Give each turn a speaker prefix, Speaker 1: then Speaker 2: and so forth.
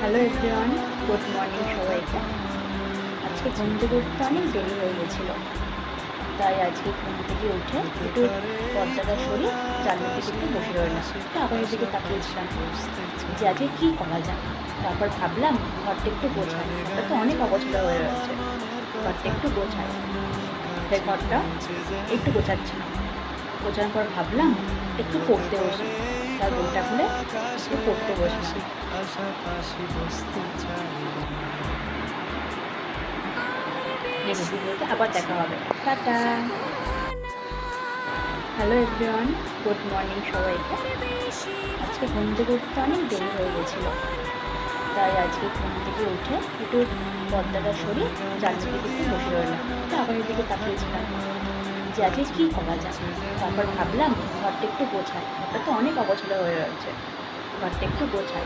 Speaker 1: Hello everyone, good morning সবাইকে। আজকে ঘুম থেকে উঠতে অনেক দেরি হয়ে গেছিলো, তাই আজকে ঘুম থেকে উঠে একটু পর্দাটা সরিয়ে জানলার দিকে একটু বসে রইলাম, একটু আকাশের দিকে তাকিয়েছিলাম যে আজকে কী করা যায়। তারপর ভাবলাম ঘরটা একটু গোছাই, ঘরটা তো অনেক অগোছালো হয়ে রয়েছে, ঘরটা একটু গোছাই। তাই ঘরটা একটু গোছাচ্ছিলাম, গোছানোর পর ভাবলাম একটু পড়তে বসি। তার বইটা খুলে একটু পড়তে বসলাম। নেক্সট ভিডিওতে আবার দেখা হবে। Tata. Hello everyone, good morning সবাইকে। আজকে ঘুম থেকে উঠতে অনেক দেরি হয়ে গেছিলো, তাই আজকে ঘুম থেকে উঠে একটু পর্দাটা সরিয়ে জানলার দিকে একটু বসে রইলাম, একটু আকাশের দিকে তাকিয়েছিলাম যে আজকে কী করা যায়। তারপর ভাবলাম ঘরটা একটু গোছাই, ঘরটা তো অনেক অগোছালো হয়ে রয়েছে, ঘরটা একটু গোছাই।